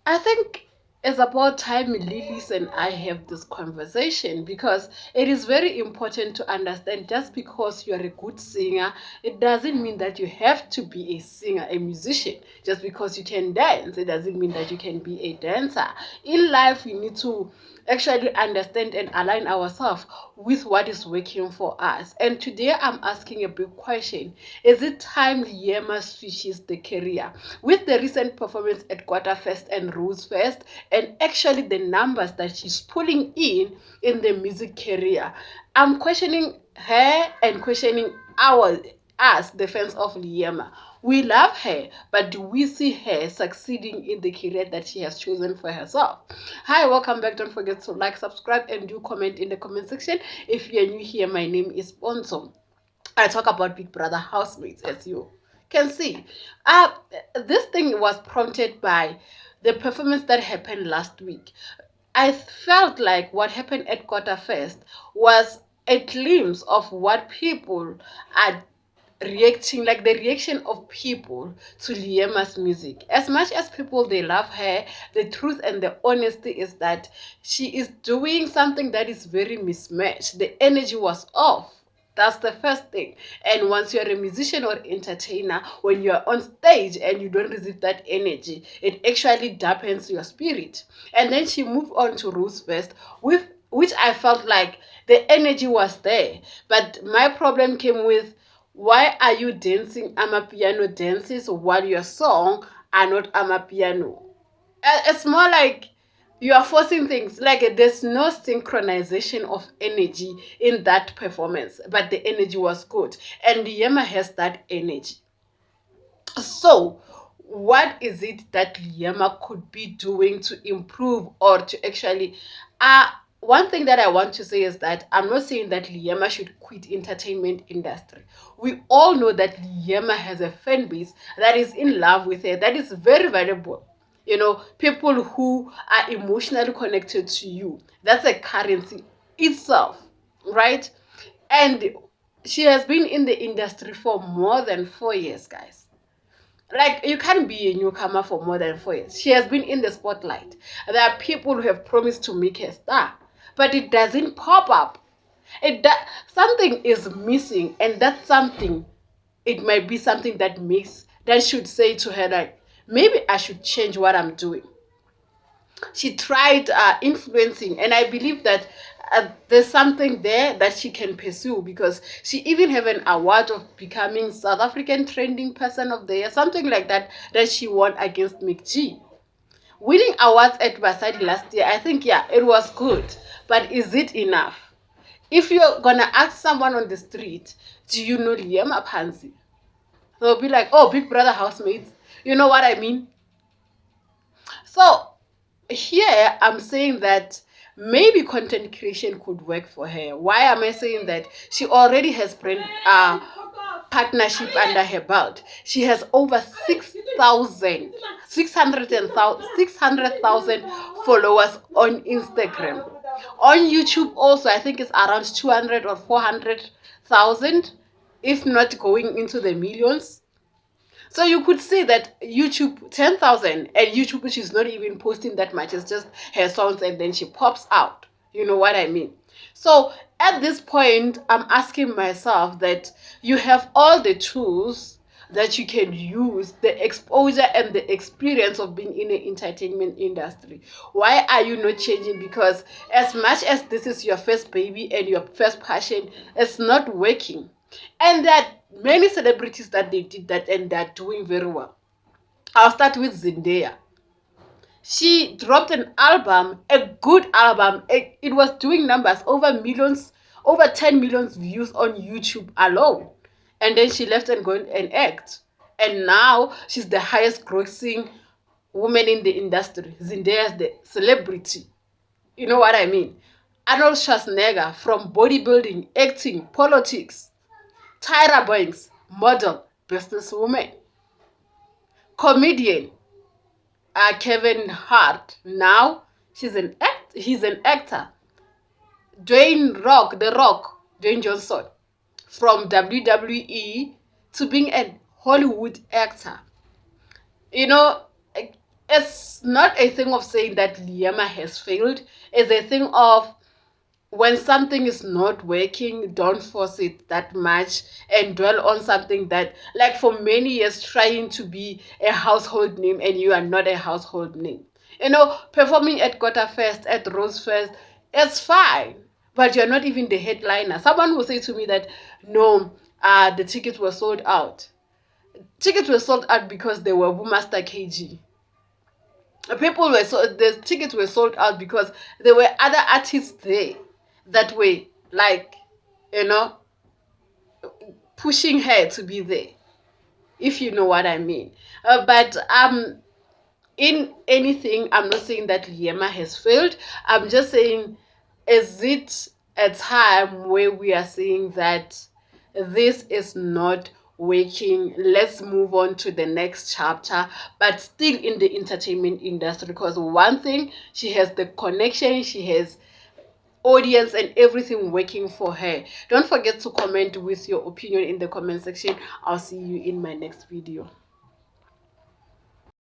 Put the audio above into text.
I think it's about time Lilies and I have this conversation because it is very important to understand just because you're a good singer, it doesn't mean that you have to be a singer, a musician. Just because you can dance, it doesn't mean that you can be a dancer. In life, we need to actually understand and align ourselves with what is working for us. And today I'm asking a big question. Is it time Liema switches the career? With the recent performance at Quarterfest and Rose Fest, and actually the numbers that she's pulling in the music career, I'm questioning her and questioning us, the fans of Liema. We love her, but do we see her succeeding in the career that she has chosen for herself? Hi, welcome back. Don't forget to like, subscribe, and do comment in the comment section. If you're new here, my name is Bonzo. I talk about Big Brother housemates, as you can see. Uh, this thing was prompted by the performance that happened last week. I felt like what happened at Quarterfest was a glimpse of what people are reacting, like the reaction of people to Liema's music. As much as people they love her, the truth and the honesty is that she is doing something that is very mismatched. The energy was off. That's the first thing. And once you're a musician or entertainer, when you're on stage and you don't receive that energy, it actually dampens your spirit. And then she moved on to Rose Fest, with which I felt like the energy was there. But my problem came with, why are you dancing amapiano dances while your song are not amapiano? It's more like you are forcing things. Like there's no synchronization of energy in that performance, but the energy was good. And Yema has that energy. So, what is it that Yema could be doing to improve or to actually one thing that I want to say is that I'm not saying that Liema should quit entertainment industry. We all know that Liema has a fan base that is in love with her, that is very valuable. You know, people who are emotionally connected to you. That's a currency itself, right? And she has been in the industry for more than 4 years, guys. Like, you can't be a newcomer for more than 4 years. She has been in the spotlight. There are people who have promised to make her star, but it doesn't pop up. Something is missing, and that something, it might be something that should say to her, like, maybe I should change what I'm doing. She tried influencing, and I believe that there's something there that she can pursue, because she even have an award of becoming South African trending person of the year, something like that, that she won against McG. Winning awards at Basadi last year, I think, yeah, it was good, but is it enough? If you're gonna ask someone on the street, do you know Liema Pansy, they'll be like, oh, Big Brother housemates. You know what I mean? So here I'm saying that maybe content creation could work for her. Why am I saying that? She already has brand partnership under her belt. She has over 600,000 followers on Instagram. On YouTube also, I think it's around 200 or 400,000, if not going into the millions. So you could see that YouTube 10,000, and YouTube, she's not even posting that much. It's just her songs and then she pops out. You know what I mean? So at this point, I'm asking myself that you have all the tools that you can use, the exposure and the experience of being in the entertainment industry. Why are you not changing? Because as much as this is your first baby and your first passion, it's not working. And there are many celebrities that they did that and they're doing very well. I'll start with Zendaya. She dropped an album, a good album. It was doing numbers, over millions, over 10 million views on YouTube alone. And then she left and going and act. And now she's the highest grossing woman in the industry. Zendaya's the celebrity. You know what I mean? Arnold Schwarzenegger, from bodybuilding, acting, politics. Tyra Banks, model, businesswoman. Comedian, Kevin Hart. Now he's an actor. Dwayne Johnson, from WWE to being a Hollywood actor. You know, it's not a thing of saying that Liema has failed. It's a thing of when something is not working, don't force it that much and dwell on something that, like for many years, trying to be a household name and you are not a household name. You know, performing at Kota Fest, at Rose Fest, it's fine, but you're not even the headliner. Someone will say to me that, no, the tickets were sold out. Tickets were sold out because they were Master KG. The tickets were sold out because there were other artists there that way, like, you know, pushing her to be there, if you know what I mean. But in anything, I'm not saying that Liema has failed. I'm just saying, is it a time where we are saying that this is not working, let's move on to the next chapter, but still in the entertainment industry? Because one thing, she has the connection, she has audience and everything working for her. Don't forget to comment with your opinion in the comment section. I'll see you in my next video.